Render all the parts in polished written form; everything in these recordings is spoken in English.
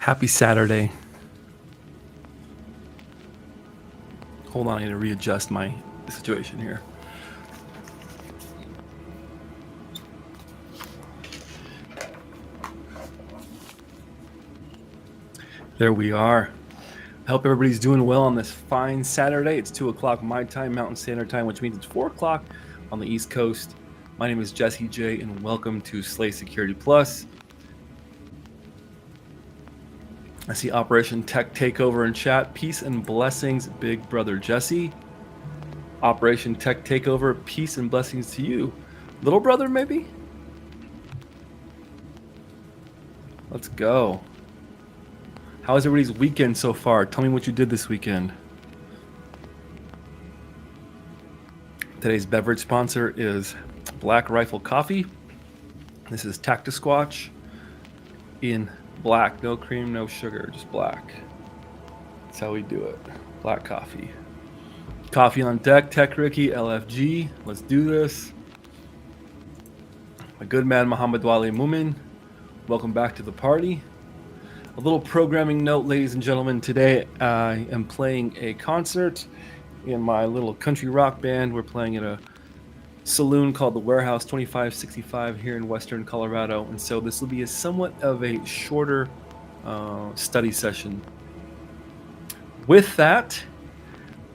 Happy Saturday. Hold on, I need to readjust my situation here. There we are. I hope everybody's doing well on this fine Saturday. It's 2 o'clock my time, Mountain Standard Time, which means it's 4 o'clock on the East Coast. My name is Jesse J, and welcome to Slay Security Plus. I see Operation Tech Takeover in chat. Peace and blessings, big brother Jesse. Operation Tech Takeover, peace and blessings to you. Little brother, maybe? Let's go. How is everybody's weekend so far? Tell me what you did this weekend. Today's beverage sponsor is Black Rifle Coffee. This is Tactisquatch in black. No cream, no sugar, just black. That's how we do it. Black coffee. Coffee on deck, Tech Ricky, LFG. Let's do this. My good man, Muhammad Wali Mumin. Welcome back to the party. A little programming note, ladies and gentlemen. Today I am playing a concert in my little country rock band. We're playing at a saloon called the Warehouse 2565 here in Western Colorado. And so this will be somewhat of a shorter study session. With that,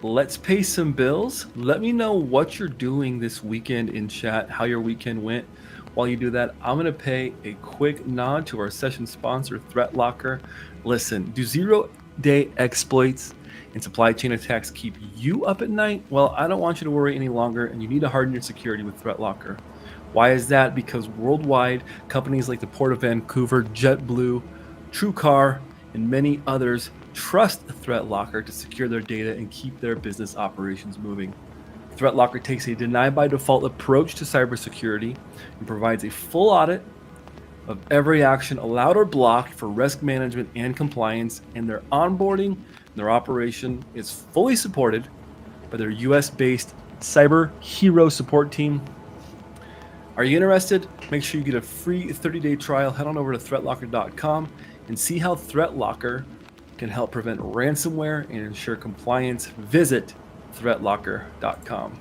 let's pay some bills. Let me know what you're doing this weekend in chat, how your weekend went. While you do that, I'm going to pay a quick nod to our session sponsor, ThreatLocker. Listen, do zero-day exploits and supply chain attacks keep you up at night? Well, I don't want you to worry any longer, and you need to harden your security with ThreatLocker. Why is that? Because worldwide, companies like the Port of Vancouver, JetBlue, TrueCar, and many others trust ThreatLocker to secure their data and keep their business operations moving. ThreatLocker takes a deny-by-default approach to cybersecurity and provides a full audit of every action allowed or blocked for risk management and compliance, and their onboarding and their operation is fully supported by their US-based cyber hero support team. Are you interested? Make sure you get a free 30-day trial. Head on over to threatlocker.com and see how ThreatLocker can help prevent ransomware and ensure compliance. Visit threatlocker.com.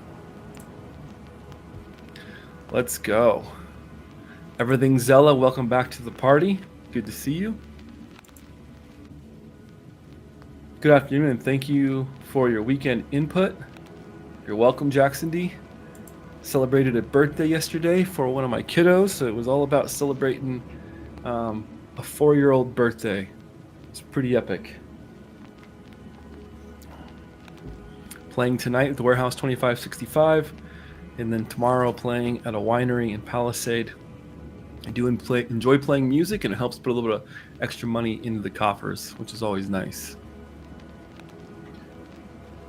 Let's go. Everything Zella, welcome back to the party. Good to see you. Good afternoon, and thank you for your weekend input. You're welcome, Jackson D. Celebrated a birthday yesterday for one of my kiddos, so it was all about celebrating a 4-year-old birthday. It's pretty epic. Playing tonight at the Warehouse 2565, and then tomorrow playing at a winery in Palisade. I do enjoy playing music, and it helps put a little bit of extra money into the coffers, which is always nice.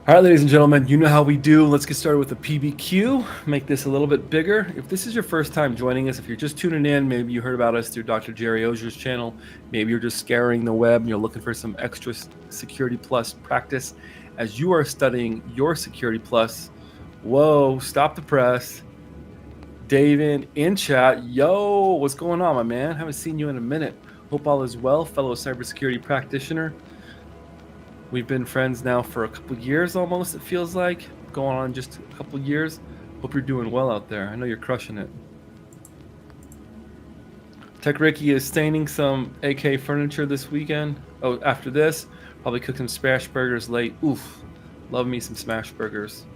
All right, ladies and gentlemen, you know how we do. Let's get started with the PBQ. Make this a little bit bigger. If this is your first time joining us, if you're just tuning in, maybe you heard about us through Dr. Jerry Ozier's channel, maybe you're just scouring the web and you're looking for some extra Security Plus practice as you are studying your Security Plus. Whoa, stop the press. David in chat. Yo, what's going on, my man? Haven't seen you in a minute. Hope all is well, fellow cybersecurity practitioner. We've been friends now for a couple years almost, it feels like. Going on just a couple years. Hope you're doing well out there. I know you're crushing it. Tech Ricky is staining some AK furniture this weekend. Oh, after this, probably cook some smash burgers late. Oof, love me some smash burgers.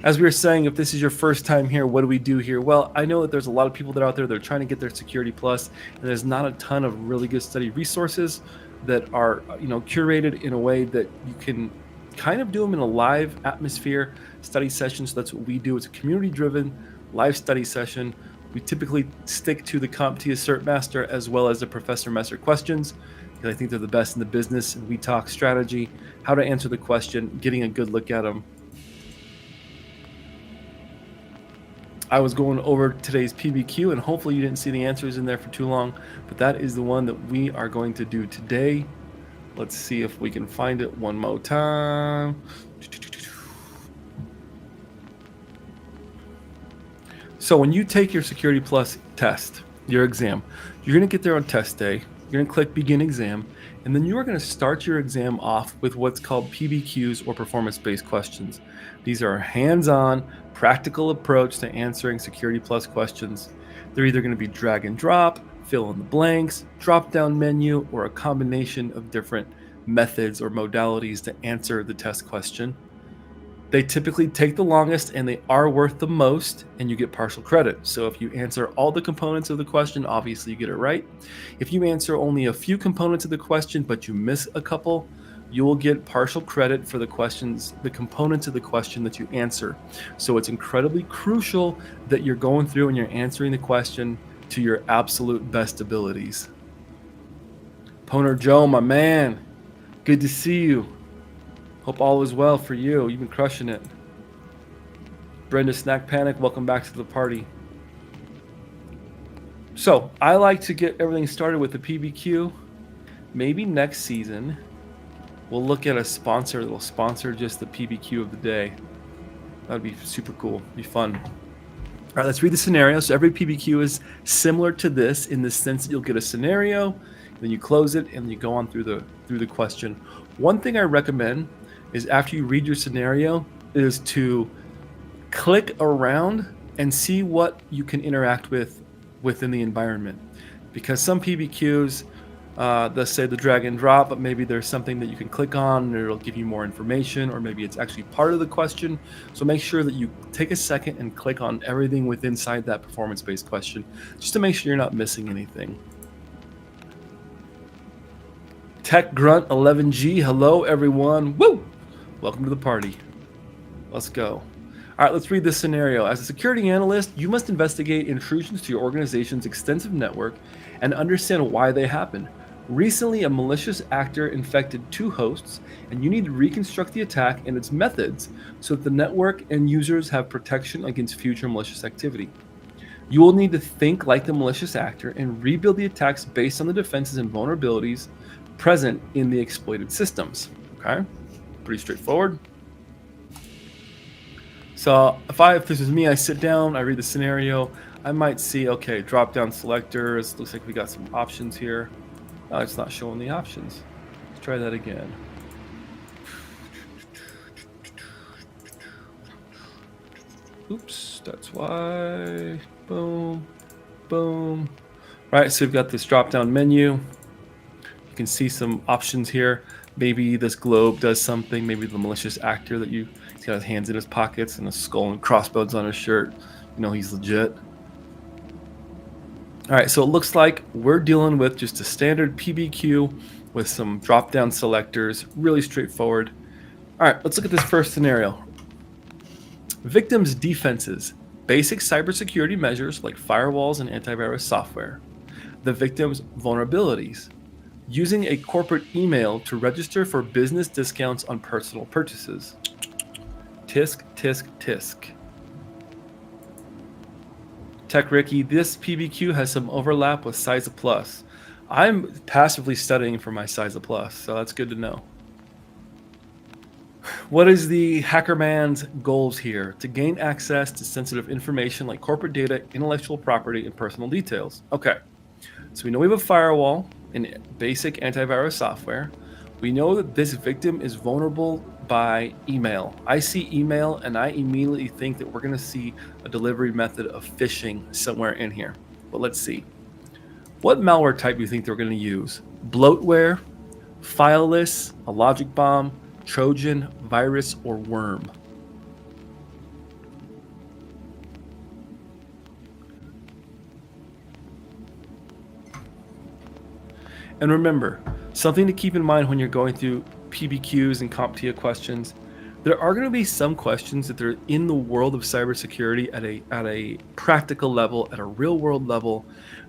As we were saying, if this is your first time here, what do we do here? Well, I know that there's a lot of people that are out there that are trying to get their Security Plus, and there's not a ton of really good study resources that are, curated in a way that you can kind of do them in a live atmosphere study session. So that's what we do. It's a community-driven live study session. We typically stick to the CompTIA Cert Master as well as the Professor Messer questions, because I think they're the best in the business, and we talk strategy, how to answer the question, getting a good look at them. I was going over today's PBQ, and hopefully you didn't see the answers in there for too long, but that is the one that we are going to do today. Let's see if we can find it one more time. So when you take your Security Plus test, your exam, you're going to get there on test day. You're going to click Begin Exam, and then you are going to start your exam off with what's called PBQs, or performance-based questions. These are a hands-on, practical approach to answering Security Plus questions. They're either going to be drag and drop, fill in the blanks, drop-down menu, or a combination of different methods or modalities to answer the test question. They typically take the longest, and they are worth the most, and you get partial credit. So if you answer all the components of the question, obviously you get it right. If you answer only a few components of the question, but you miss a couple, you will get partial credit for the components of the question that you answer. So it's incredibly crucial that you're going through and you're answering the question to your absolute best abilities. Poner Joe, my man, good to see you. Hope all is well for you. You've been crushing it. Brenda Snack Panic, welcome back to the party. So I like to get everything started with the PBQ. Maybe next season we'll look at a sponsor that will sponsor just the PBQ of the day. That'd be super cool. Be fun. All right, let's read the scenario. So every PBQ is similar to this in the sense that you'll get a scenario, then you close it, and you go on through the question. One thing I recommend is after you read your scenario is to click around and see what you can interact with within the environment. Because some PBQs, let's say the drag and drop, but maybe there's something that you can click on and it'll give you more information, or maybe it's actually part of the question. So make sure that you take a second and click on everything within inside that performance-based question, just to make sure you're not missing anything. Tech Grunt 11G, hello everyone. Woo! Welcome to the party. Let's go. All right, let's read this scenario. As a security analyst, you must investigate intrusions to your organization's extensive network and understand why they happen. Recently, a malicious actor infected 2 hosts, and you need to reconstruct the attack and its methods so that the network and users have protection against future malicious activity. You will need to think like the malicious actor and rebuild the attacks based on the defenses and vulnerabilities present in the exploited systems. Okay, pretty straightforward. So if this is me, I sit down, I read the scenario, I might see, okay, drop down selectors, looks like we got some options here. It's not showing the options. Let's try that again. Oops, that's why. Boom, boom. All right, so we've got this drop down menu. You can see some options here. Maybe this globe does something. Maybe the malicious actor that he's got his hands in his pockets and a skull and crossbones on his shirt. You know he's legit. All right, so it looks like we're dealing with just a standard PBQ with some drop-down selectors. Really straightforward. All right, let's look at this first scenario. Victims' defenses. Basic cybersecurity measures like firewalls and antivirus software. The victim's vulnerabilities. Using a corporate email to register for business discounts on personal purchases. Tisk, tisk, tisk. Tech Ricky, this PBQ has some overlap with CISA Plus. I'm passively studying for my CISA Plus, so that's good to know. What is the hacker man's goals here? To gain access to sensitive information like corporate data, intellectual property, and personal details. Okay, so we know we have a firewall and basic antivirus software. We know that this victim is vulnerable by email. I see email and I immediately think that we're going to see a delivery method of phishing somewhere in here. But let's see. What malware type do you think they're going to use? Bloatware, fileless, a logic bomb, Trojan, virus, or worm? And remember, something to keep in mind when you're going through PBQs and CompTIA questions, there are going to be some questions that they're in the world of cybersecurity at a practical level, at a real world level.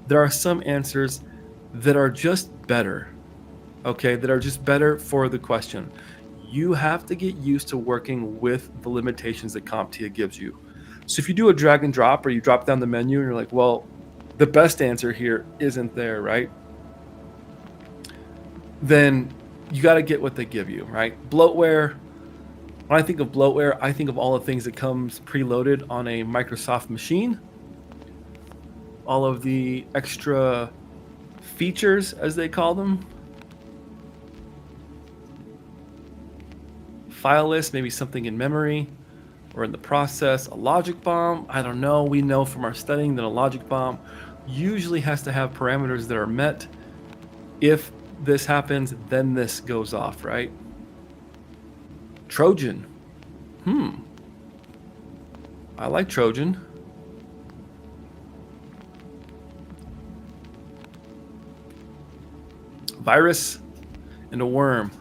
There are some answers that are just better, okay, that are just better for the question. You have to get used to working with the limitations that CompTIA gives you. So if you do a drag and drop or you drop down the menu and you're like, well, the best answer here isn't there, right? Then you got to get what they give you, right? Bloatware. When I think of bloatware, I think of all the things that comes preloaded on a Microsoft machine. All of the extra features, as they call them. File list, maybe something in memory or in the process. A logic bomb, I don't know. We know from our studying that a logic bomb usually has to have parameters that are met. If this happens, then this goes off, right? Trojan. I like Trojan. Virus and a worm.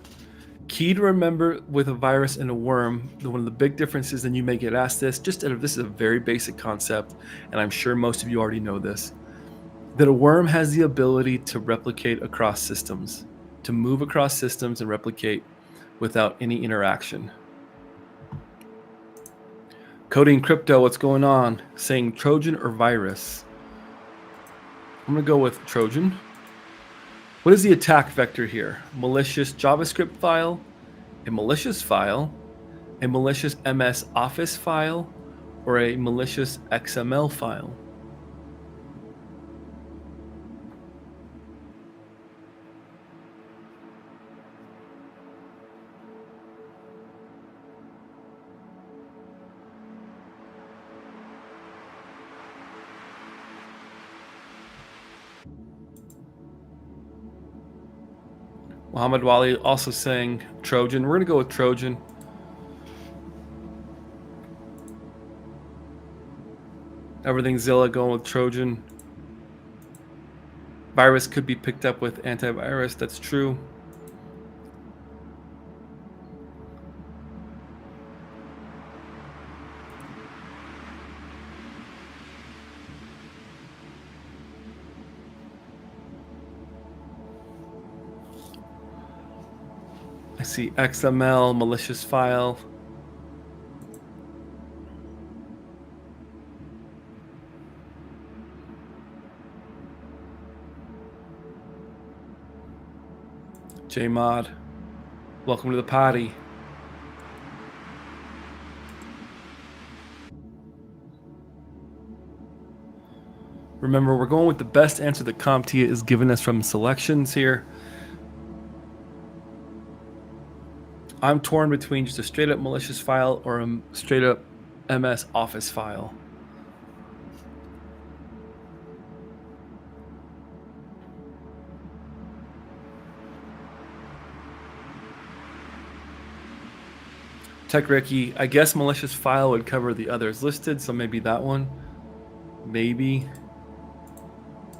Key to remember with a virus and a worm, one of the big differences, and you may get asked this, this is a very basic concept, and I'm sure most of you already know this, that a worm has the ability to replicate across systems, to move across systems and replicate without any interaction. Coding crypto, what's going on? Saying Trojan or virus? I'm going to go with Trojan. What is the attack vector here? Malicious JavaScript file, a malicious file, a malicious MS Office file, or a malicious XML file? Muhammad Wali also saying Trojan. We're going to go with Trojan. Everything Zilla going with Trojan. Virus could be picked up with antivirus. That's true. I see XML, malicious file. JMod, welcome to the party. Remember, we're going with the best answer that CompTIA is giving us from selections here. I'm torn between just a straight up malicious file or a straight up MS Office file. Tech Ricky, I guess malicious file would cover the others listed, so maybe that one. Maybe.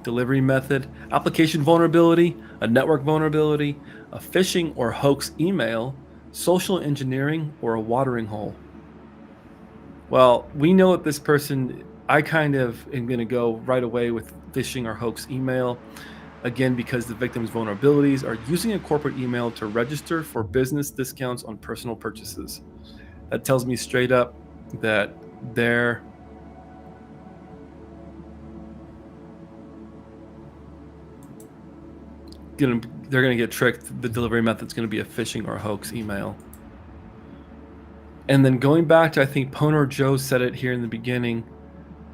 Delivery method, application vulnerability, a network vulnerability, a phishing or hoax email, social engineering, or a watering hole. Well, we know that this person, I kind of am going to go right away with phishing or hoax email. Again, because the victim's vulnerabilities are using a corporate email to register for business discounts on personal purchases. That tells me straight up that they're gonna get tricked. The delivery method's gonna be a phishing or hoax email. And then going back to, I think Ponor Joe said it here in the beginning,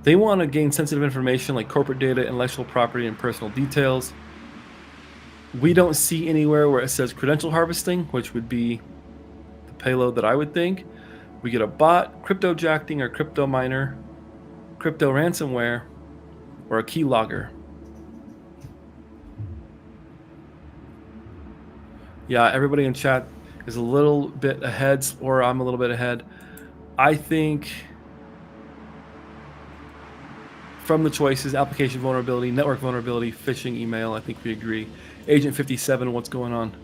they want to gain sensitive information like corporate data, intellectual property, and personal details. We don't see anywhere where it says credential harvesting, which would be the payload that I would think. We get a bot, crypto jacking or crypto miner, crypto ransomware, or a keylogger. Yeah, everybody in chat is a little bit ahead, or I'm a little bit ahead. I think from the choices, application vulnerability, network vulnerability, phishing email, I think we agree. Agent 57, what's going on?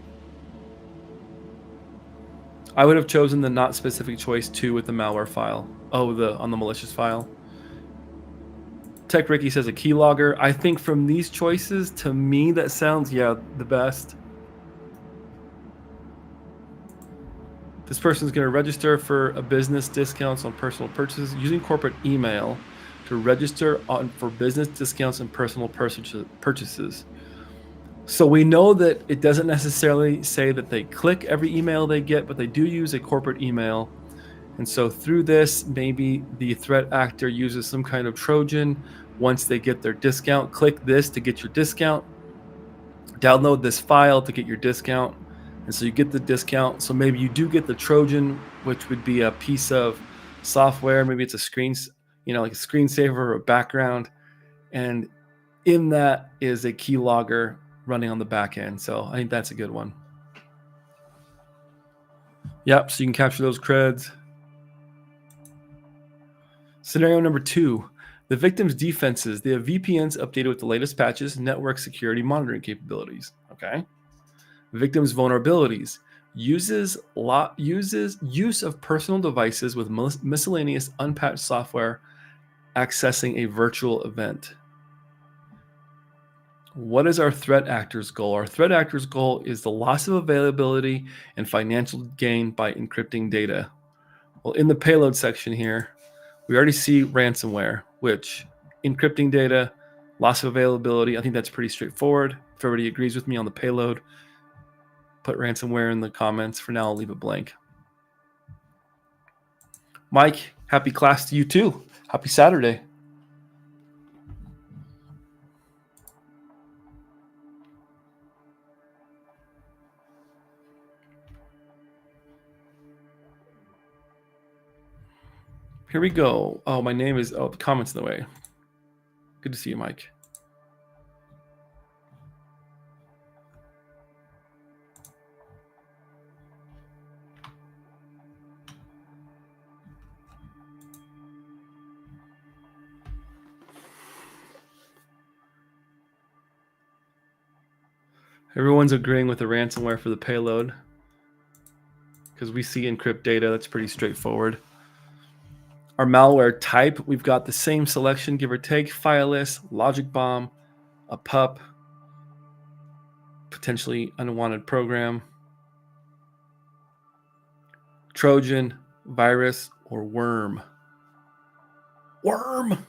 I would have chosen the not specific choice 2 with the malware file. Oh, on the malicious file. Tech Ricky says a keylogger. I think from these choices, to me, that sounds, the best. This person's going to register for a business discounts on personal purchases using corporate email to register for business discounts and personal purchases. So we know that it doesn't necessarily say that they click every email they get, but they do use a corporate email. And so through this, maybe the threat actor uses some kind of Trojan. Once they get their discount, click this to get your discount. download this file to get your discount. And so you get the discount. So maybe you do get the Trojan, which would be a piece of software. Maybe it's a screen, like a screensaver or a background. And in that is a keylogger running on the back end. So I think that's a good one. Yep, so you can capture those creds. Scenario number 2, the victim's defenses. They have VPNs updated with the latest patches, network security monitoring capabilities. Okay. Victim's vulnerabilities. Use of personal devices with miscellaneous unpatched software accessing a virtual event. What is our threat actor's goal? Our threat actor's goal is the loss of availability and financial gain by encrypting data. Well, in the payload section here, we already see ransomware, which encrypting data, loss of availability. I think that's pretty straightforward. If everybody agrees with me on the payload, put ransomware in the comments. For now, I'll leave it blank. Mike, happy class to you too. Happy Saturday. Here we go. Oh, my name is, the comment's in the way. Good to see you, Mike. Everyone's agreeing with the ransomware for the payload because we see encrypt data. That's pretty straightforward. Our malware type, we've got the same selection, give or take: fileless, logic bomb, a pup, potentially unwanted program, Trojan, virus, or worm. Worm!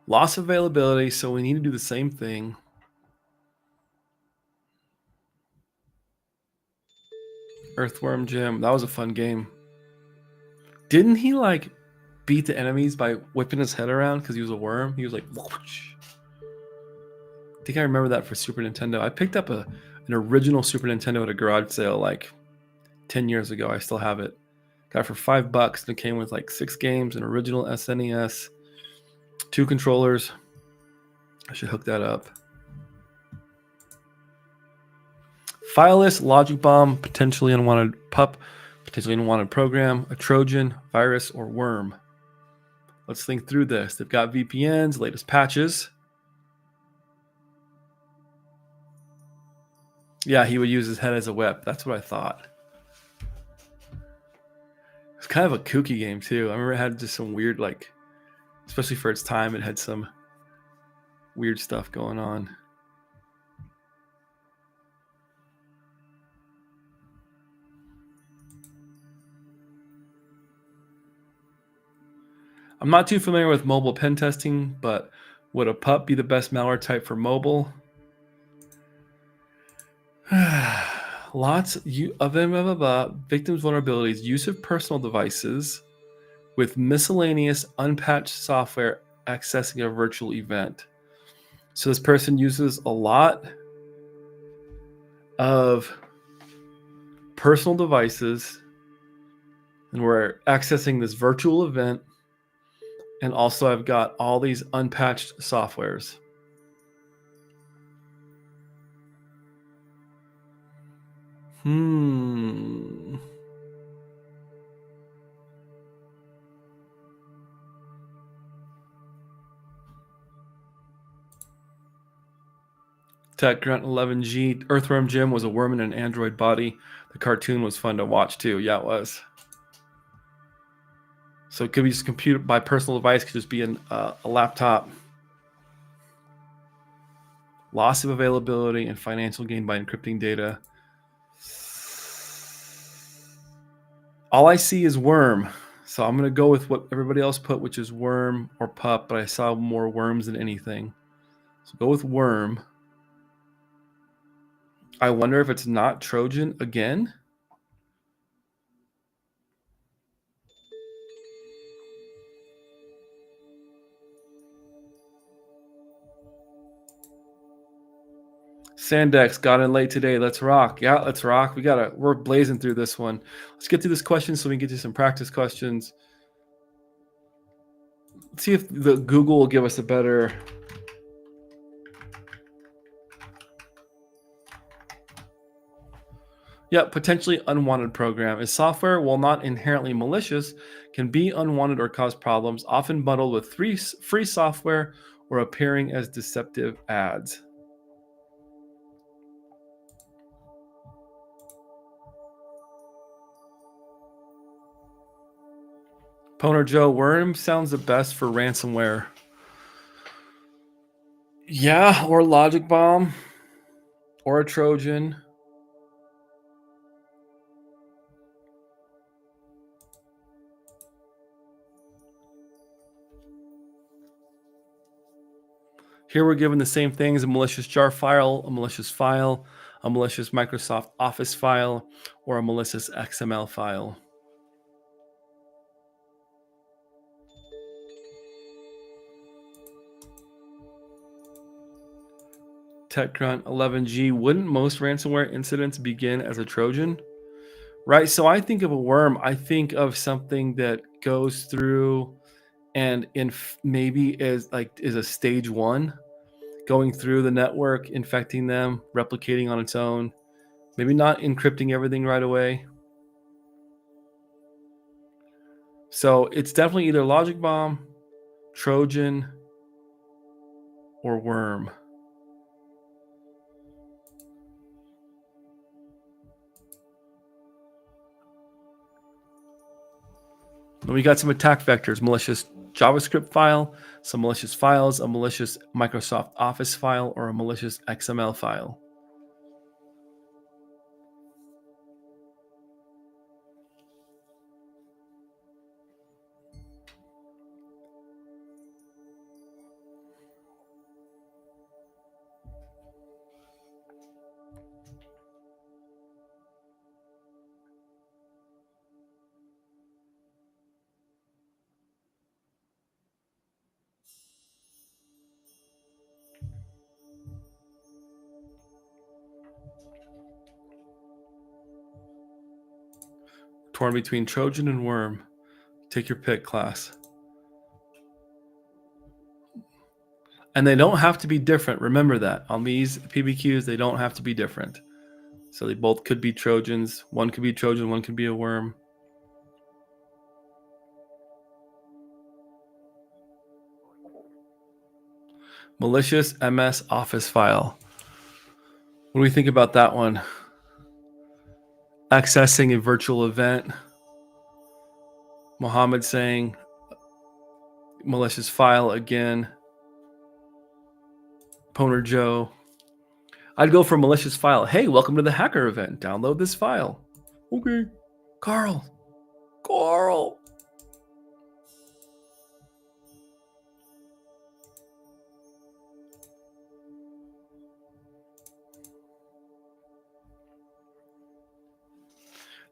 Loss availability, so we need to do the same thing. Earthworm Jim, that was a fun game. Didn't he beat the enemies by whipping his head around because he was a worm? He was like, whoosh. I think I remember that for Super Nintendo. I picked up an original Super Nintendo at a garage sale 10 years ago. I still have it. Got it for $5 and it came with 6 games, an original SNES, 2 controllers. I should hook that up. Fileless, logic bomb, potentially unwanted pup, potentially unwanted program, a Trojan, virus, or worm. Let's think through this. They've got VPNs, latest patches. Yeah, he would use his head as a whip. That's what I thought. It's kind of a kooky game too. I remember it had just some weird, especially for its time, it had some weird stuff going on. I'm not too familiar with mobile pen testing, but would a pup be the best malware type for mobile? Lots of them. Victims' vulnerabilities: use of personal devices with miscellaneous unpatched software accessing a virtual event. So this person uses a lot of personal devices, and we're accessing this virtual event. And also I've got all these unpatched softwares. Tech Grunt 11G. Earthworm Jim was a worm in an android body. The cartoon was fun to watch too. Yeah, it was. So it could be just computer by personal device, could just be a laptop. Loss of availability and financial gain by encrypting data. All I see is worm. So I'm going to go with what everybody else put, which is worm or pup, but I saw more worms than anything. So go with worm. I wonder if it's not Trojan again. Sandex got in late today. Let's rock. Yeah, let's rock. We're blazing through this one. Let's get through this question so we can get to some practice questions. Let's see if the Google will give us a better. Yeah, potentially unwanted program is software, while not inherently malicious, can be unwanted or cause problems, often bundled with free software or appearing as deceptive ads. Poner Joe, worm sounds the best for ransomware. Yeah, or logic bomb, or a Trojan. Here we're given the same things: a malicious jar file, a malicious file, a malicious Microsoft Office file, or a malicious XML file. TechCrunch 11G, wouldn't most ransomware incidents begin as a Trojan? Right, so I think of a worm, I think of something that goes through and maybe is a stage 1, going through the network, infecting them, replicating on its own, maybe not encrypting everything right away. So it's definitely either logic bomb, Trojan, or worm. And we got some attack vectors: malicious JavaScript file, some malicious files, a malicious Microsoft Office file, or a malicious XML file. Torn between Trojan and worm. Take your pick, class. And they don't have to be different. Remember that. On these PBQs, they don't have to be different. So they both could be Trojans. One could be Trojan, one could be a worm. Malicious MS Office file. What do we think about that one? Accessing a virtual event. Mohammed saying malicious file again. Poner Joe. I'd go for malicious file. Hey, welcome to the hacker event. Download this file. Okay. Carl.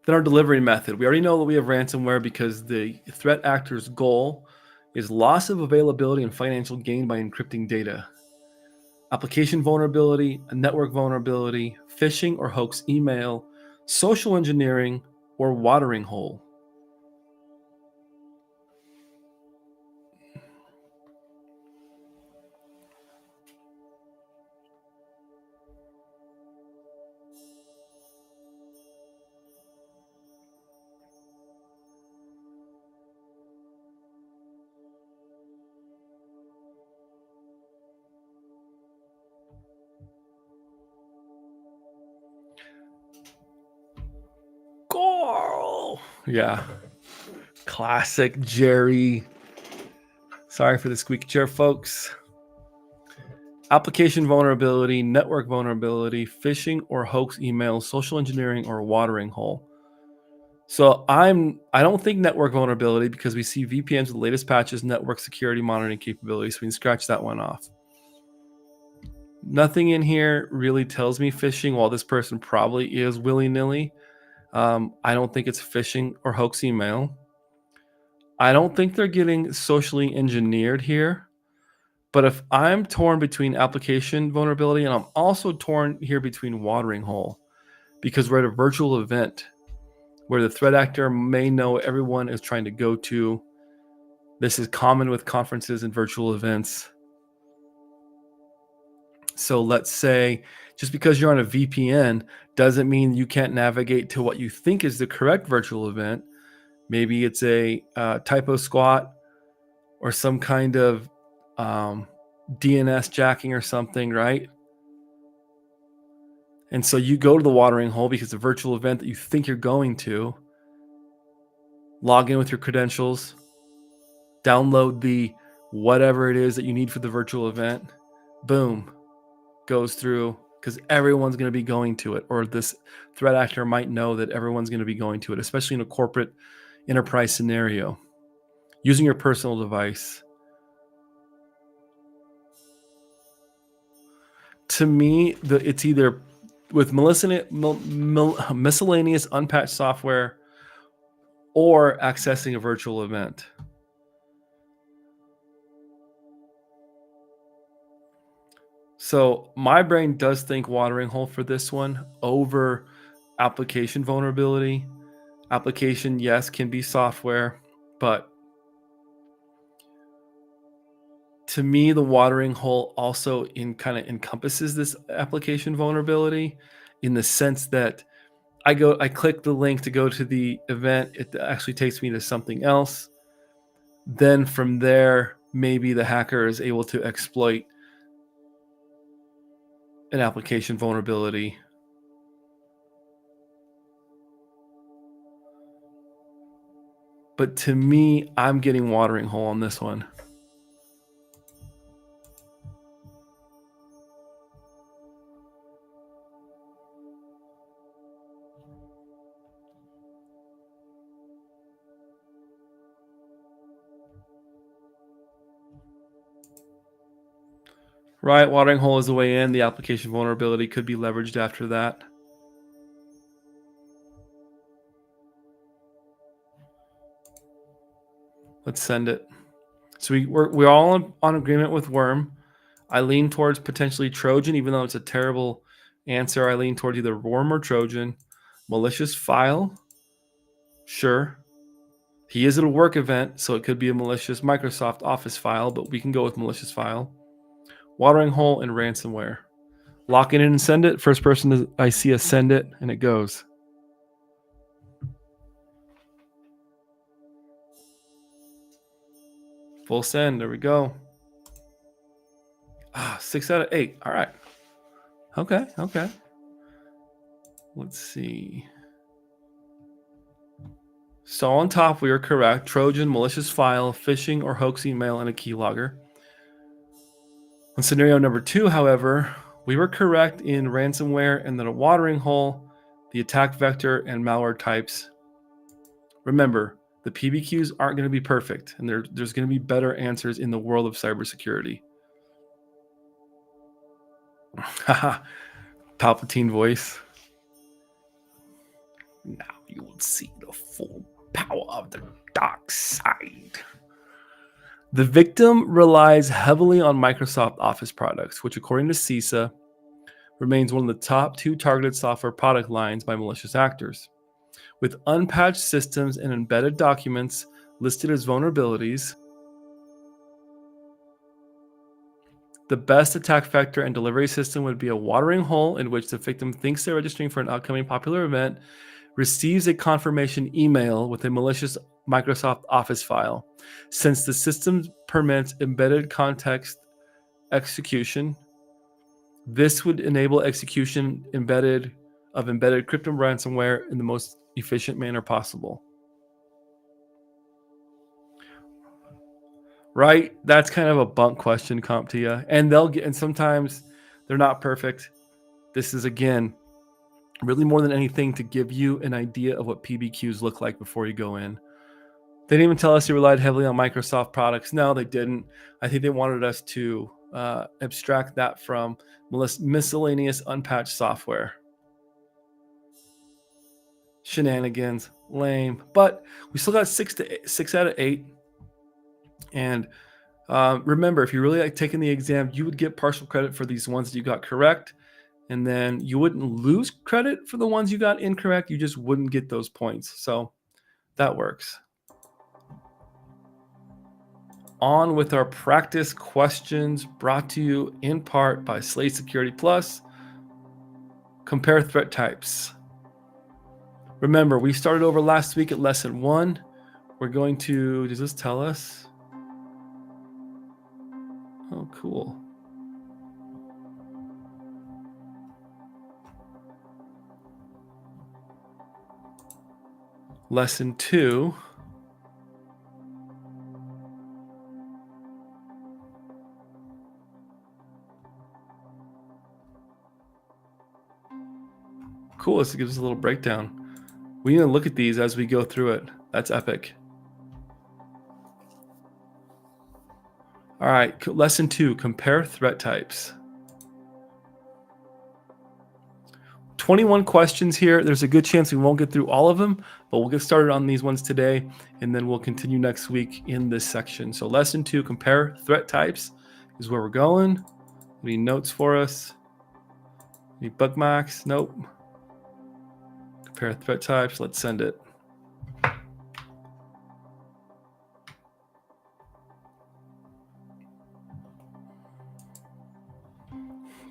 Then our delivery method. We already know that we have ransomware because the threat actor's goal is loss of availability and financial gain by encrypting data. Application vulnerability, a network vulnerability, phishing or hoax email, social engineering, or watering hole. Carl. Yeah. Classic Jerry. Sorry for the squeaky chair, folks. Application vulnerability, network vulnerability, phishing or hoax email, social engineering, or watering hole. So I don't think network vulnerability, because we see VPNs with the latest patches, network security monitoring capabilities. So we can scratch that one off. Nothing in here really tells me phishing, while this person probably is willy-nilly. I don't think it's phishing or hoax email. I don't think they're getting socially engineered here. But if I'm torn between application vulnerability, and I'm also torn here between watering hole, because we're at a virtual event where the threat actor may know everyone is trying to go to. This is common with conferences and virtual events. So let's say just because you're on a VPN doesn't mean you can't navigate to what you think is the correct virtual event. Maybe it's a typo squat or some kind of DNS jacking or something, right? And so you go to the watering hole because the virtual event that you think you're going to, log in with your credentials, download the whatever it is that you need for the virtual event, boom, goes through, because everyone's going to be going to it, or this threat actor might know that everyone's going to be going to it, especially in a corporate enterprise scenario, using your personal device. To me, it's either with miscellaneous unpatched software or accessing a virtual event. So my brain does think watering hole for this one over application vulnerability. Application, yes, can be software, but to me, the watering hole also kind of encompasses this application vulnerability, in the sense that I click the link to go to the event. It actually takes me to something else. Then from there, maybe the hacker is able to exploit an application vulnerability. But to me, I'm getting watering hole on this one. Right, watering hole is the way in. The application vulnerability could be leveraged after that. Let's send it. So we're all on agreement with worm. I lean towards potentially Trojan, even though it's a terrible answer. I lean towards either worm or Trojan. Malicious file, sure. He is at a work event, so it could be a malicious Microsoft Office file, but we can go with malicious file. Watering hole and ransomware. Lock it in and send it. First person I see us send it, and it goes. Full send. There we go. 6 out of 8. All right. Okay. Let's see. So on top, we are correct. Trojan, malicious file, phishing or hoax email, and a keylogger. On scenario number 2, however, we were correct in ransomware and then a watering hole, the attack vector, and malware types. Remember, the PBQs aren't going to be perfect, and there's going to be better answers in the world of cybersecurity. Haha, Palpatine voice. Now you will see the full power of the dark side. The victim relies heavily on Microsoft Office products, which, according to CISA, remains one of the top 2 targeted software product lines by malicious actors. With unpatched systems and embedded documents listed as vulnerabilities, the best attack vector and delivery system would be a watering hole in which the victim thinks they're registering for an upcoming popular event, receives a confirmation email with a malicious Microsoft Office file. Since the system permits embedded context execution, this would enable execution of embedded crypto ransomware in the most efficient manner possible. Right? That's kind of a bunk question, CompTIA. And sometimes they're not perfect. This is, again, really more than anything to give you an idea of what PBQs look like before you go in. They didn't even tell us they relied heavily on Microsoft products. No, they didn't. I think they wanted us to abstract that from miscellaneous unpatched software. Shenanigans, lame. But we still got 6 out of 8. And remember, if you really like taking the exam, you would get partial credit for these ones that you got correct. And then you wouldn't lose credit for the ones you got incorrect. You just wouldn't get those points. So that works. On with our practice questions, brought to you in part by Slate Security Plus. Compare threat types. Remember, we started over last week at lesson 1. We're going to, does this tell us? Oh, cool. Lesson 2. Cool, this gives us a little breakdown. We need to look at these as we go through it. That's epic. All right, lesson 2, compare threat types. 21 questions here. There's a good chance we won't get through all of them, but we'll get started on these ones today, and then we'll continue next week in this section. So lesson 2, compare threat types is where we're going. Any notes for us? Any bookmarks? Nope. Compare threat types. Let's send it.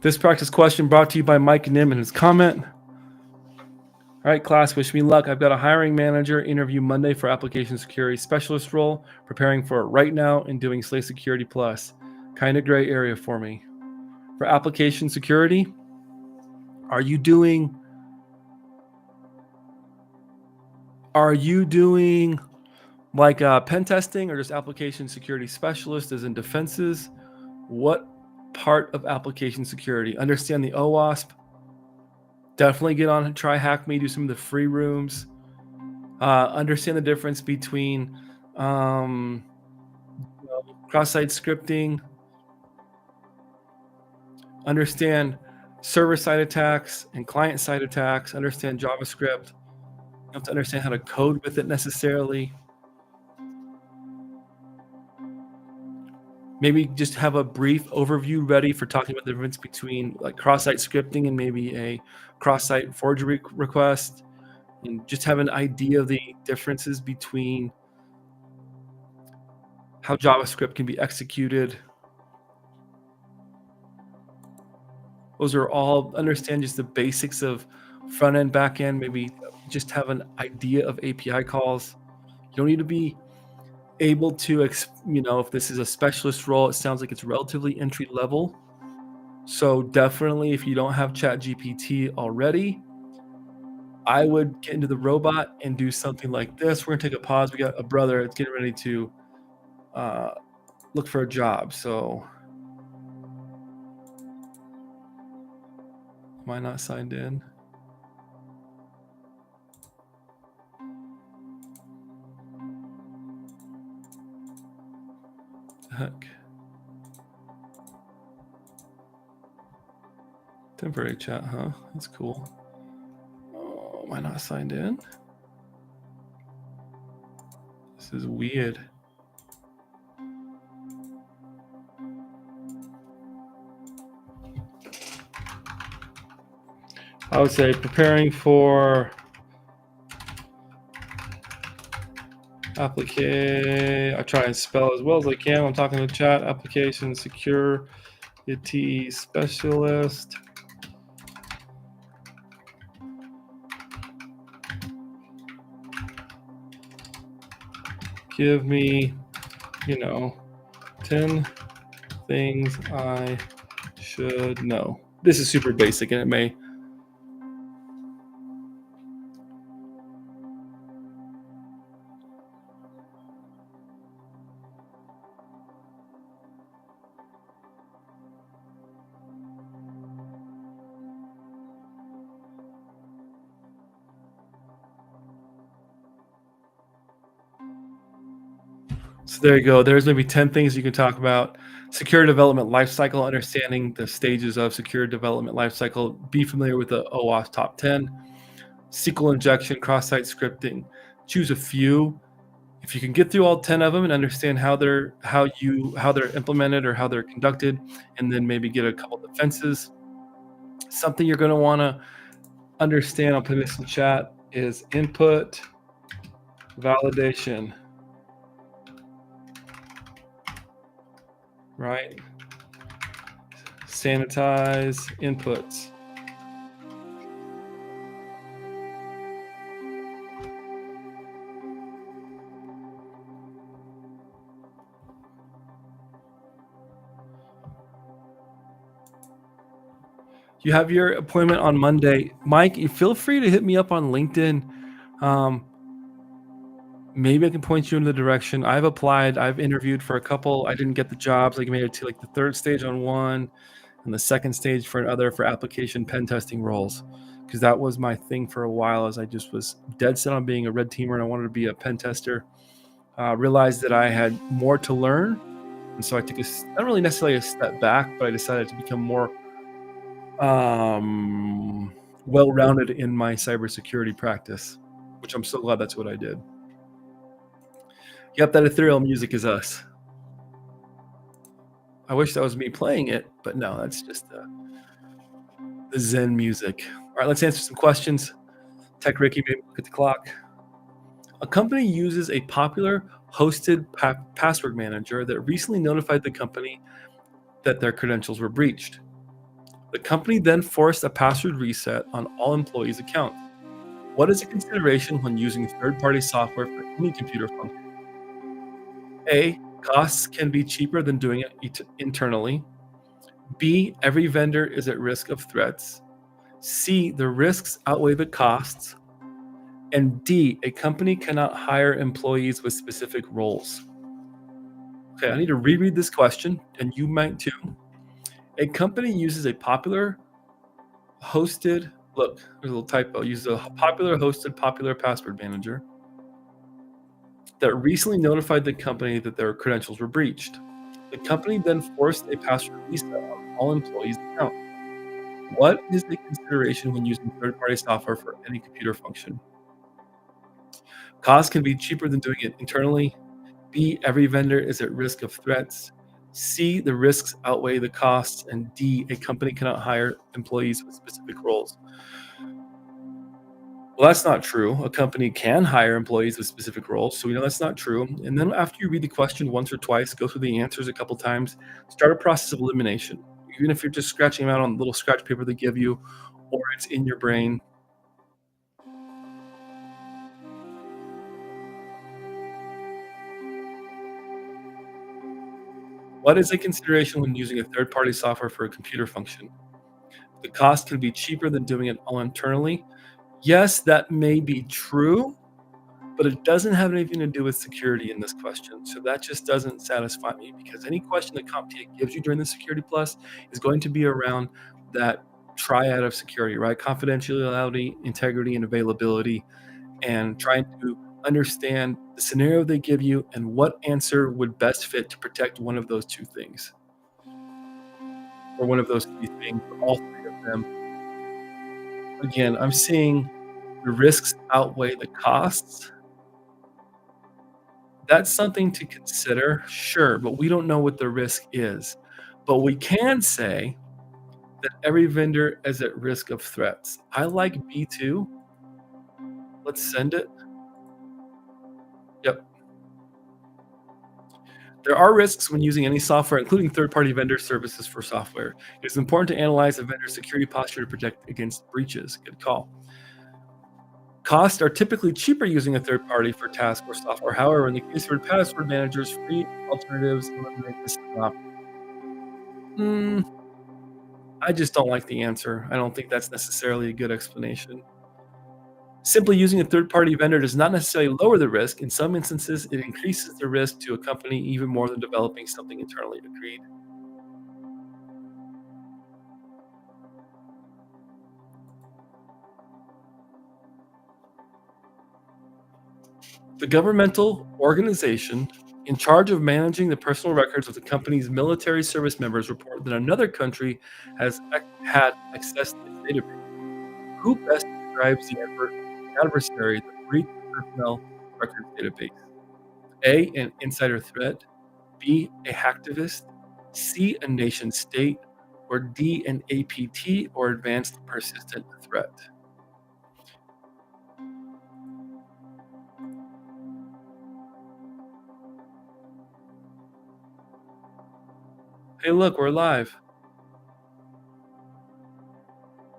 This practice question brought to you by Mike Nim and his comment. All right, class, wish me luck. I've got a hiring manager interview Monday for application security specialist role, preparing for it right now and doing Slate Security Plus. Kind of gray area for me. For application security, are you doing like pen testing or just application security specialist as in defenses? What part of application security? Understand the OWASP. Definitely get on and try Hack Me, do some of the free rooms. Understand the difference between cross-site scripting. Understand server-side attacks and client-side attacks. Understand JavaScript. You have to understand how to code with it necessarily. Maybe just have a brief overview ready for talking about the difference between like cross-site scripting and maybe a cross-site forgery request, and just have an idea of the differences between how JavaScript can be executed. Those are all, understand just the basics of front end, back end, maybe just have an idea of API calls. You don't need to be able to, if this is a specialist role, it sounds like it's relatively entry level. So definitely, if you don't have ChatGPT already, I would get into the robot and do something like this. We're gonna take a pause. We got a brother that's getting ready to look for a job. So am I not signed in? Heck. Temporary chat, huh? That's cool. Oh, am I not signed in? This is weird. I would say preparing for application. I try and spell as well as I can. I'm talking to chat. Application security specialist. Give me, 10 things I should know. This is super basic and it may. So there you go. There's maybe 10 things you can talk about. Secure development lifecycle, understanding the stages of secure development lifecycle. Be familiar with the OWASP top 10. SQL injection, cross-site scripting. Choose a few. If you can get through all 10 of them and understand how they're implemented or how they're conducted, and then maybe get a couple defenses. Something you're going to want to understand, I'll put this in chat, is input validation. Right? Sanitize inputs. You have your appointment on Monday. Mike, you feel free to hit me up on LinkedIn. Maybe I can point you in the direction. I've applied. I've interviewed for a couple. I didn't get the jobs. I made it to like the third stage on one and the second stage for another for application pen testing roles, because that was my thing for a while, as I just was dead set on being a red teamer and I wanted to be a pen tester. Realized that I had more to learn. And so I took not really necessarily a step back, but I decided to become more well-rounded in my cybersecurity practice, which I'm so glad that's what I did. Yep, that ethereal music is us. I wish that was me playing it, but no, that's just the Zen music. All right, let's answer some questions. Tech Ricky, maybe look at the clock. A company uses a popular hosted password manager that recently notified the company that their credentials were breached. The company then forced a password reset on all employees' accounts. What is a consideration when using third-party software for any computer function? A, costs can be cheaper than doing it internally. B, every vendor is at risk of threats. C, the risks outweigh the costs. And D, a company cannot hire employees with specific roles. Okay, I need to reread this question, and you might too. A company uses a popular hosted, look, there's a little typo, uses a popular hosted popular password manager that recently notified the company that their credentials were breached. The company then forced a password reset on all employees' accounts. What is the consideration when using third-party software for any computer function? Cost can be cheaper than doing it internally. B, every vendor is at risk of threats. C, the risks outweigh the costs. And D, a company cannot hire employees with specific roles. Well, that's not true. A company can hire employees with specific roles, so we know that's not true. And then after you read the question once or twice, go through the answers a couple times, start a process of elimination. Even if you're just scratching them out on little scratch paper they give you, or it's in your brain. What is a consideration when using a third-party software for a computer function? The cost can be cheaper than doing it all internally. Yes, that may be true, but it doesn't have anything to do with security in this question. So that just doesn't satisfy me, because any question that CompTIA gives you during the Security Plus is going to be around that triad of security, right? Confidentiality, integrity, and availability, and trying to understand the scenario they give you and what answer would best fit to protect one of those two things, or one of those three things, or all three of them. Again, I'm seeing the risks outweigh the costs. That's something to consider, sure, but we don't know what the risk is. But we can say that every vendor is at risk of threats. I like B2. Let's send it. Yep. There are risks when using any software, including third-party vendor services for software. It is important to analyze a vendor's security posture to protect against breaches. Good call. Costs are typically cheaper using a third party for tasks or software. However, in the case of password managers, free alternatives eliminate this option. I just don't like the answer. I don't think that's necessarily a good explanation. Simply using a third-party vendor does not necessarily lower the risk. In some instances, it increases the risk to a company even more than developing something internally. Agreed. The governmental organization In charge of managing the personal records of the company's military service members report that another country has had access to its database. Who best describes the adversary that breached the personnel records database? A, an insider threat, B, a hacktivist, C, a nation state, or D, an APT or advanced persistent threat? Hey, look, we're live.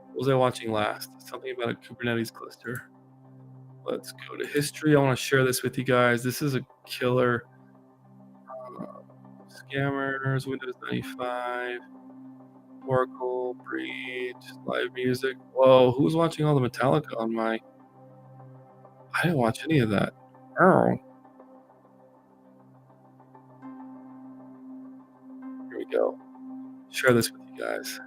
What was I watching last? Something about a Kubernetes cluster. Let's go to history. I want to share this with you guys. This is a killer. Scammers, Windows 95, Oracle, Breach, live music. Whoa, who's watching all the Metallica on my... I didn't watch any of that. Oh, here we go. Share this with you guys.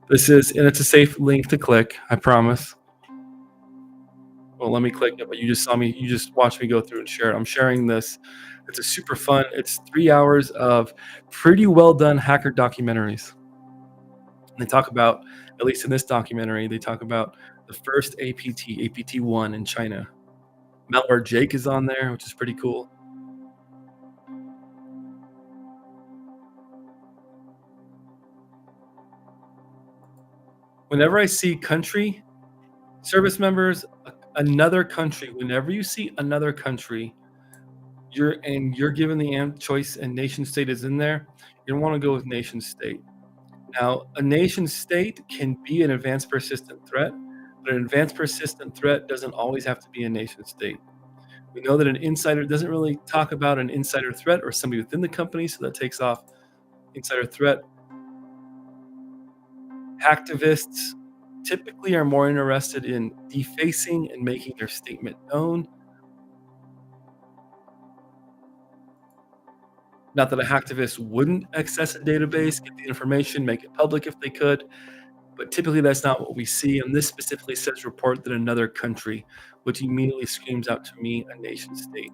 This is, and it's a safe link to click, I promise. Well, let me click it, but you just saw me, you just watched me go through and share it. I'm sharing this. It's a super fun, it's 3 hours of pretty well done hacker documentaries. And they talk about, at least in this documentary, they talk about the first APT1 in China. Malware Jake is on there, which is pretty cool. Whenever I see country, service members, another country, whenever you see another country, you're given the choice and nation state is in there, you don't want to go with nation state. Now, a nation state can be an advanced persistent threat, but an advanced persistent threat doesn't always have to be a nation state. We know that an insider doesn't really talk about an insider threat or somebody within the company, so that takes off insider threat. Hacktivists typically are more interested in defacing and making their statement known. Not that a hacktivist wouldn't access a database, get the information, make it public if they could, but typically that's not what we see. And this specifically says report that another country, which immediately screams out to me a nation state.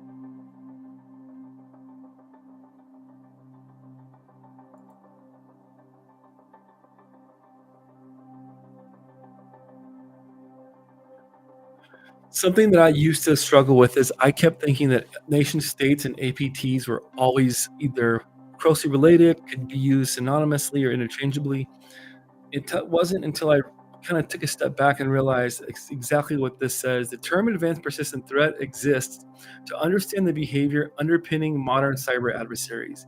Something that I used to struggle with is I kept thinking that nation states and APTs were always either closely related, could be used synonymously or interchangeably. It wasn't until I kind of took a step back and realized exactly what this says. The term advanced persistent threat exists to understand the behavior underpinning modern cyber adversaries.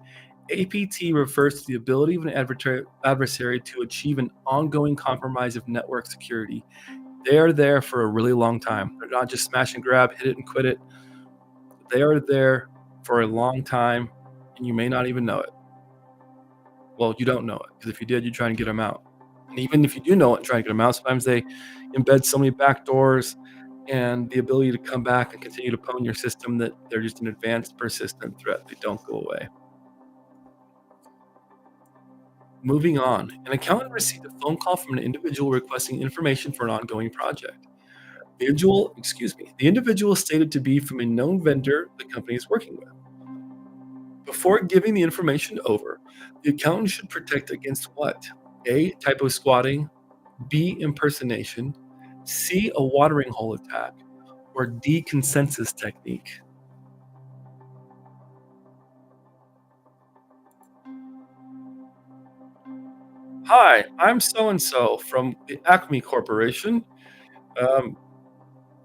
APT refers to the ability of an adversary to achieve an ongoing compromise of network security. They are there for a really long time. They're not just smash and grab, hit it and quit it. They are there for a long time, and you may not even know it. Well, you don't know it, because if you did, you'd try and get them out. And even if you do know it and try to get them out, sometimes they embed so many backdoors and the ability to come back and continue to pwn your system that they're just an advanced persistent threat. They don't go away. Moving on, an accountant received a phone call from an individual requesting information for an ongoing project. The individual stated to be from a known vendor the company is working with. Before giving the information over, the accountant should protect against what? A, typo squatting, B, impersonation, C, a watering hole attack, or D, consensus technique. Hi, I'm so-and-so from the Acme Corporation. Um,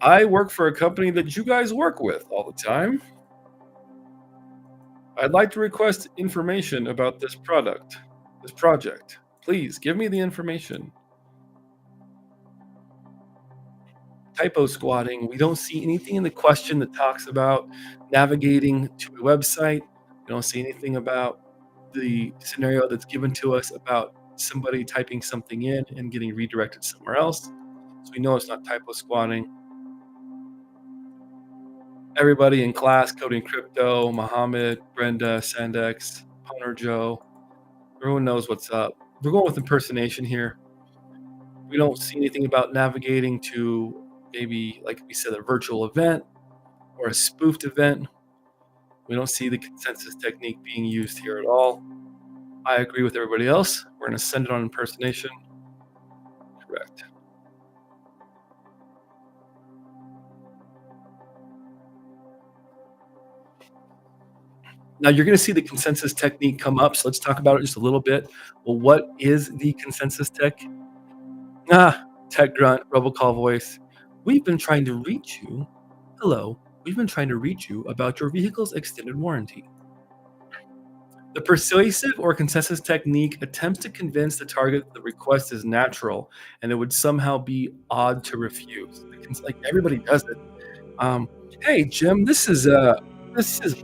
I work for a company that you guys work with all the time. I'd like to request information about this project. Please give me the information. Typo squatting, we don't see anything in the question that talks about navigating to a website. We don't see anything about the scenario that's given to us about somebody typing something in and getting redirected somewhere else. So we know it's not typo squatting. Everybody in class coding crypto, Mohammed, Brenda, Sandex, Punter Joe, everyone knows what's up. We're going with impersonation here. We don't see anything about navigating to maybe, like we said, a virtual event or a spoofed event. We don't see the consensus technique being used here at all. I agree with everybody else. We're going to send it on impersonation. Correct. Now you're going to see the consensus technique come up. So let's talk about it just a little bit. Well, what is the consensus tech? Tech grunt, robocall voice. We've been trying to reach you. Hello. We've been trying to reach you about your vehicle's extended warranty. The persuasive or consensus technique attempts to convince the target that the request is natural and it would somehow be odd to refuse. Like everybody does it. Hey Jim, this is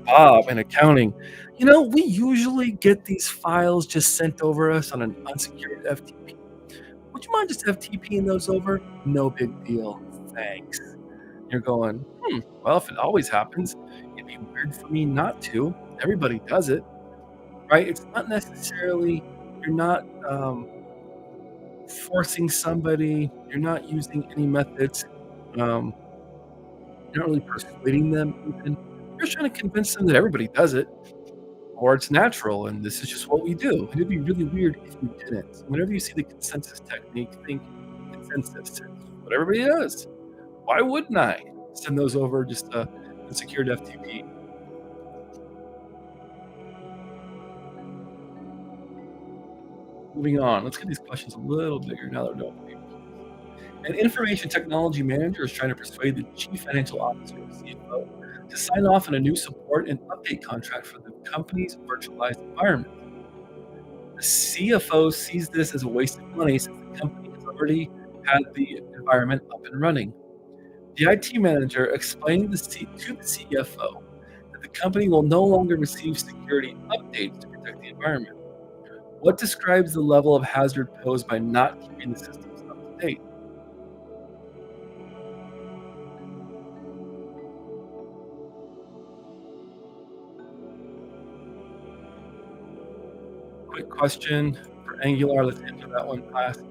Bob in accounting. We usually get these files just sent over us on an unsecured FTP. Would you mind just FTPing those over? No big deal. Thanks. You're going, well, if it always happens, it'd be weird for me not to. Everybody does it, right? It's not necessarily, you're not forcing somebody, you're not using any methods, you're not really persuading them even. You're trying to convince them that everybody does it, or it's natural, and this is just what we do. And it'd be really weird if you didn't. Whenever you see the consensus technique, think consensus. It's what everybody does. Why wouldn't I send those over just a secured FTP? Moving on, let's get these questions a little bigger now that we're done with PBQs. An information technology manager is trying to persuade the chief financial officer, or CFO, to sign off on a new support and update contract for the company's virtualized environment. The CFO sees this as a waste of money since the company has already had the environment up and running. The IT manager explained to the CFO that the company will no longer receive security updates to protect the environment. What describes the level of hazard posed by not keeping the systems up to date? Quick question for Angular. Let's answer that one fast.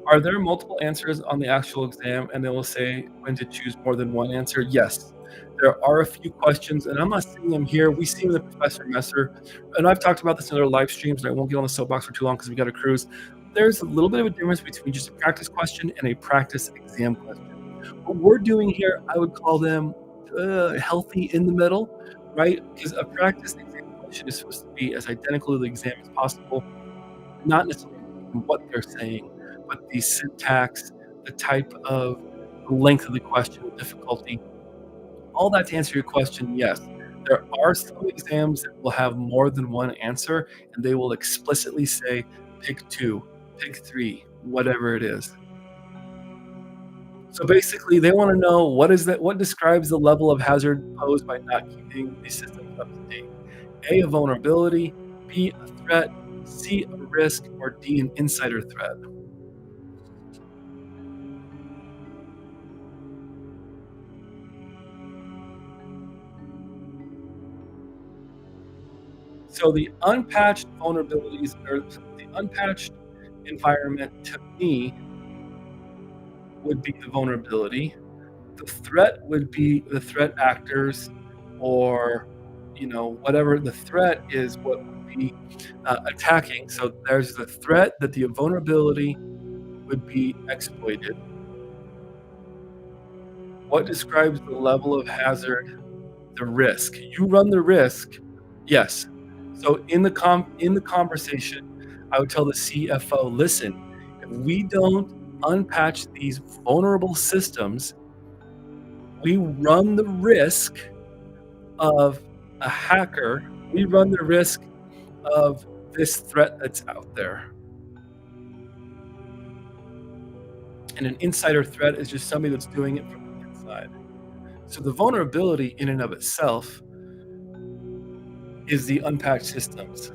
Are there multiple answers on the actual exam and they will say when to choose more than one answer? Yes. There are a few questions, and I'm not seeing them here. We see them in the Professor Messer, and I've talked about this in other live streams, and I won't get on the soapbox for too long because we got to cruise. There's a little bit of a difference between just a practice question and a practice exam question. What we're doing here, I would call them healthy in the middle, right? Because a practice exam question is supposed to be as identical to the exam as possible, not necessarily what they're saying, but the syntax, the type of the length of the question, the difficulty. All that to answer your question, yes. There are some exams that will have more than one answer, and they will explicitly say, pick two, pick three, whatever it is. So basically, they want to know what describes the level of hazard posed by not keeping the systems up to date. A, a vulnerability, B, a threat, C, a risk, or D, an insider threat. So the unpatched vulnerabilities, or the unpatched environment, to me would be the vulnerability. The threat would be the threat actors, or whatever the threat is, what would be attacking. So there's the threat that the vulnerability would be exploited. What describes the level of hazard? The risk. You run the risk. Yes. So in the conversation, I would tell the CFO, listen, if we don't unpatch these vulnerable systems, we run the risk of a hacker. We run the risk of this threat that's out there. And an insider threat is just somebody that's doing it from the inside. So the vulnerability in and of itself is the unpatched systems.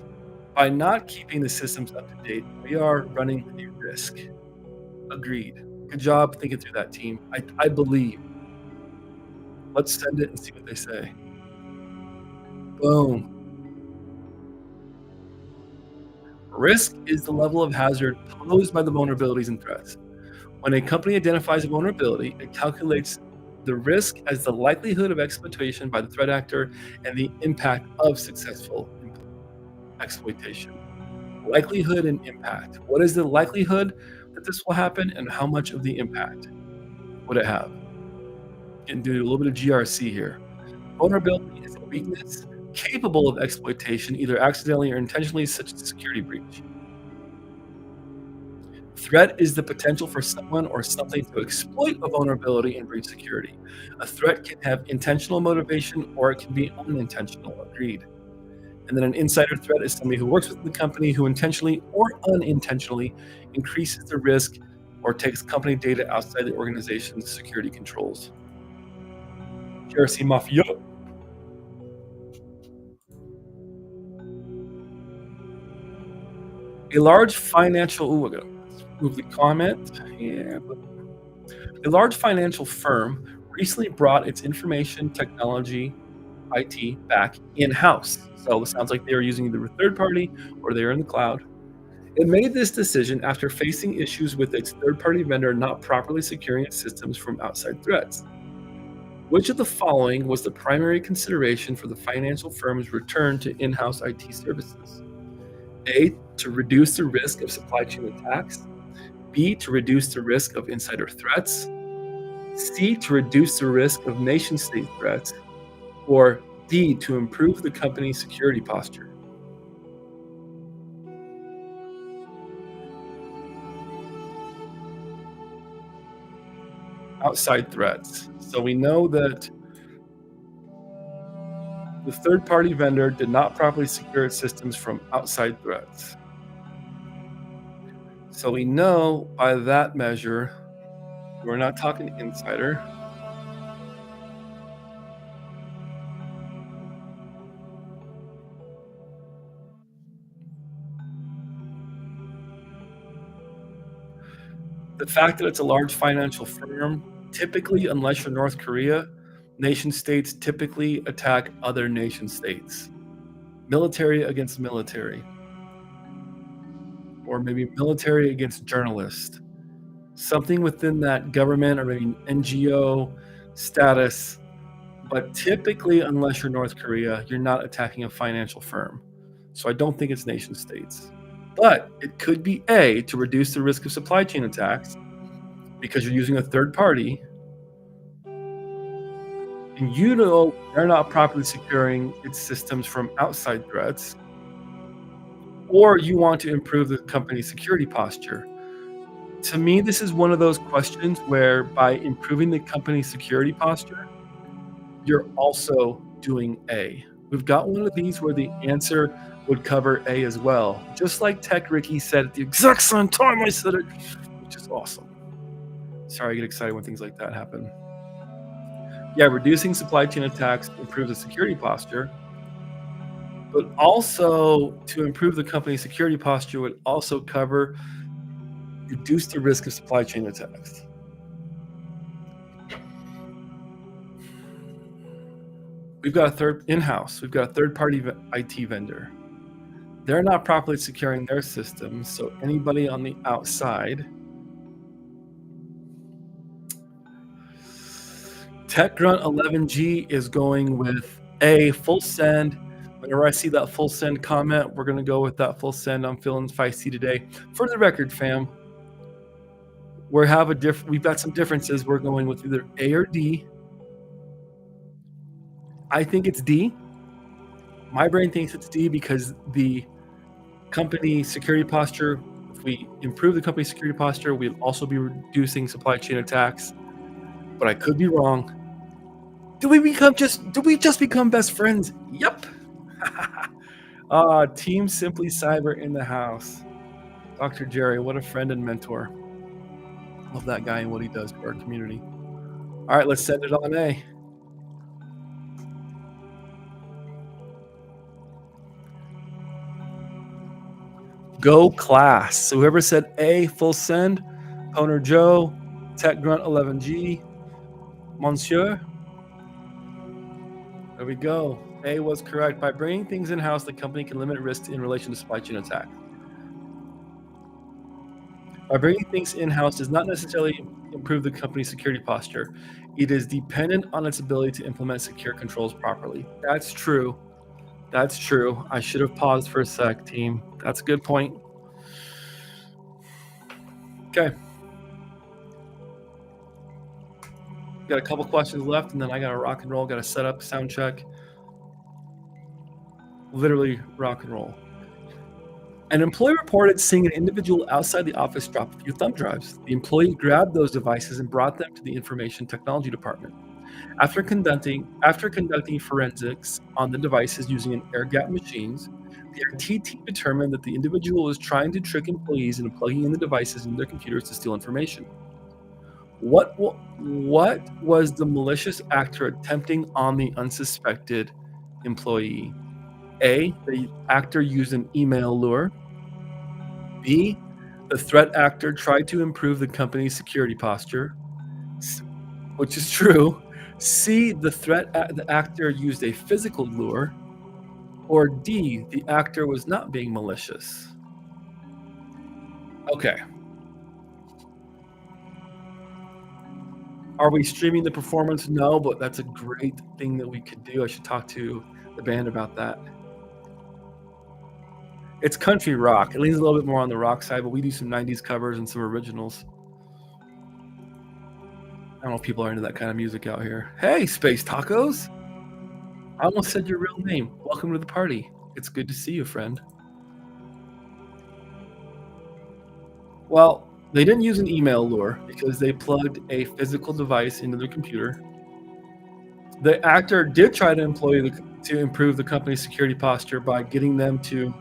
By not keeping the systems up to date, we are running a risk. Agreed. Good job thinking through that, team. I believe Let's send it and see what they say. Boom. Risk is the level of hazard posed by the vulnerabilities and threats. When a company identifies a vulnerability, it calculates the risk as the likelihood of exploitation by the threat actor and the impact of successful exploitation. Likelihood and impact. What is the likelihood that this will happen, and how much of the impact would it have? And do a little bit of GRC here. Vulnerability is a weakness capable of exploitation, either accidentally or intentionally, such as a security breach. Threat is the potential for someone or something to exploit a vulnerability and breach security. A threat can have intentional motivation or it can be unintentional. Agreed. And then an insider threat is somebody who works with the company who intentionally or unintentionally increases the risk or takes company data outside the organization's security controls. GRC Mafia. A large financial, ooh, I'm gonna move the comment. Yeah. A large financial firm recently brought its information technology IT back in-house. So it sounds like they were using either a third party or they were in the cloud. It made this decision after facing issues with its third-party vendor not properly securing its systems from outside threats. Which of the following was the primary consideration for the financial firm's return to in-house IT services? A, to reduce the risk of supply chain attacks. B, to reduce the risk of insider threats. C, to reduce the risk of nation-state threats. Or D, to improve the company's security posture. Outside threats. So we know that the third-party vendor did not properly secure its systems from outside threats. So we know by that measure, we're not talking insider. The fact that it's a large financial firm, typically, unless you're North Korea, nation states typically attack other nation states. Military against military. Or maybe military against journalists. Something within that government or maybe NGO status. But typically, unless you're North Korea, you're not attacking a financial firm. So I don't think it's nation states. But it could be A, to reduce the risk of supply chain attacks because you're using a third party and you know they're not properly securing its systems from outside threats, or you want to improve the company's security posture. To me, this is one of those questions where by improving the company's security posture, you're also doing A. We've got one of these where the answer would cover A as well. Just like Tech Ricky said at the exact same time I said it, which is awesome. Sorry, I get excited when things like that happen. Yeah, reducing supply chain attacks improves the security posture, but also to improve the company's security posture would also cover reduce the risk of supply chain attacks. We've got a third-party IT vendor. They're not properly securing their systems, so anybody on the outside. TechGrunt11G is going with A, full send. Whenever I see that full send comment, we're going to go with that full send. I'm feeling feisty today. For the record, fam, we've got some differences. We're going with either A or D. I think it's D. My brain thinks it's D because the company security posture, if we improve the company security posture, we'll also be reducing supply chain attacks. But I could be wrong. Do we just become best friends? Yep. Team Simply Cyber in the house. Dr. Jerry, what a friend and mentor. Love that guy and what he does for our community. All right, let's send it on A. Go class. So whoever said A, full send, Owner Joe, TechGrunt11G, Monsieur, There we go. A was correct. By bringing things in-house, the company can limit risks in relation to supply chain attacks. By bringing things in-house does not necessarily improve the company's security posture. It is dependent on its ability to implement secure controls properly. That's true. That's true. I should have paused for a sec, team. That's a good point. Okay. Got a couple questions left, and then I got to rock and roll. Got to set up, sound check. Literally rock and roll. An employee reported seeing an individual outside the office drop a few thumb drives. The employee grabbed those devices and brought them to the information technology department. After conducting forensics on the devices using an air-gapped machines, the IT team determined that the individual was trying to trick employees into plugging in the devices into their computers to steal information. What was the malicious actor attempting on the unsuspected employee? A, the actor used an email lure. B, the threat actor tried to improve the company's security posture, which is true. C, the actor used a physical lure. Or D, the actor was not being malicious. Okay. Are we streaming the performance? No, but that's a great thing that we could do. I should talk to the band about that. It's country rock. It leans a little bit more on the rock side, but we do some 90s covers and some originals. I don't know if people are into that kind of music out here. Hey, Space Tacos. I almost said your real name. Welcome to the party. It's good to see you, friend. Well, they didn't use an email lure because they plugged a physical device into their computer. The actor did try to improve the company's security posture by getting them to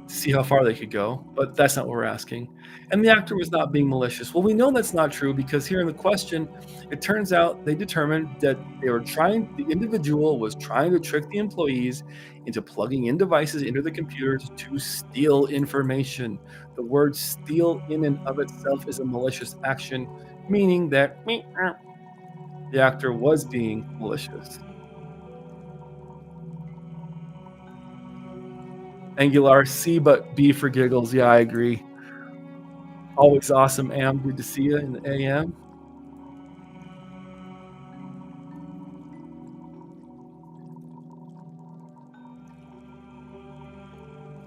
see how far they could go, but that's not what we're asking. And the actor was not being malicious. Well, we know that's not true because here in the question, it turns out they determined that the individual was trying to trick the employees into plugging in devices into the computers to steal information. The word steal in and of itself is a malicious action, meaning that the actor was being malicious. Angular, C, but B for giggles. Yeah, I agree. Always awesome, Am. Good to see you in the AM.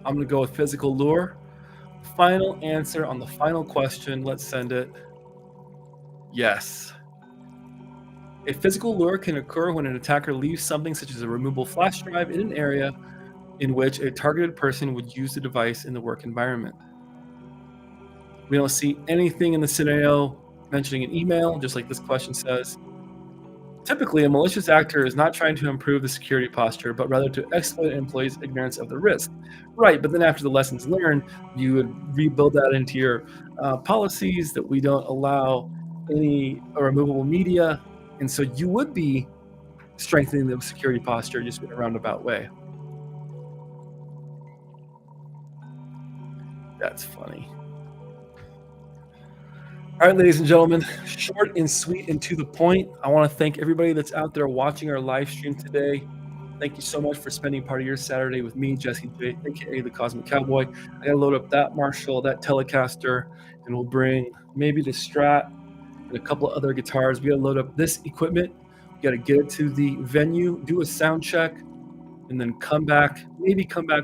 I'm going to go with physical lure. Final answer on the final question. Let's send it. Yes. A physical lure can occur when an attacker leaves something such as a removable flash drive in an area in which a targeted person would use the device in the work environment. We don't see anything in the scenario mentioning an email, just like this question says. Typically, a malicious actor is not trying to improve the security posture, but rather to exploit an employee's ignorance of the risk. Right, but then after the lessons learned, you would rebuild that into your policies that we don't allow any removable media, and so you would be strengthening the security posture just in a roundabout way. That's funny. All right, ladies and gentlemen, short and sweet and to the point. I want to thank everybody that's out there watching our live stream today. Thank you so much for spending part of your Saturday with me, Jesse J, aka the Cosmic Cowboy. I gotta load up that Marshall, that Telecaster, and we'll bring maybe the Strat and a couple of other guitars. We gotta load up this equipment. We gotta get it to the venue, do a sound check, and then come back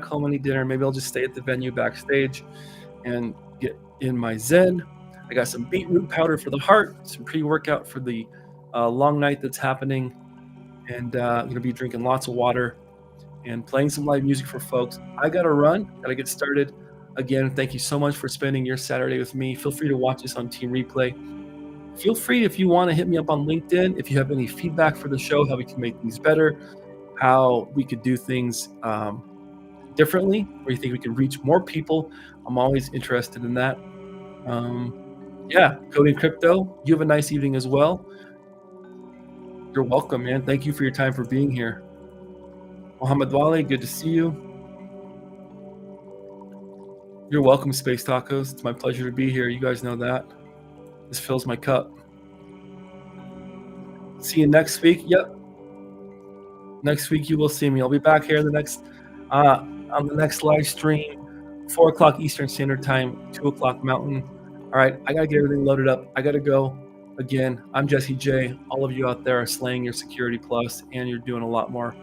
home and eat dinner. Maybe I'll just stay at the venue backstage and get in my zen. I got some beetroot powder for the heart, some pre-workout for the long night that's happening, and I'm going to be drinking lots of water and playing some live music for folks. I got to run, got to get started. Again, thank you so much for spending your Saturday with me. Feel free to watch this on Team Replay. Feel free, if you want, to hit me up on LinkedIn if you have any feedback for the show, how we can make things better, how we could do things differently, or you think we can reach more people. I'm always interested in that. Yeah, Coding Crypto, you have a nice evening as well. You're welcome, man. Thank you for your time, for being here. Mohammed Wale, good to see you. You're welcome, Space Tacos. It's my pleasure to be here. You guys know that. This fills my cup. See you next week. Yep. Next week you will see me. I'll be back here uh, on the next live stream, 4 o'clock Eastern Standard Time, 2 o'clock Mountain. All right, I gotta get everything loaded up. I gotta go. Again, I'm Jesse J. All of you out there are slaying your Security Plus, and you're doing a lot more.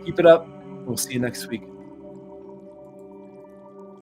Keep it up. We'll see you next week.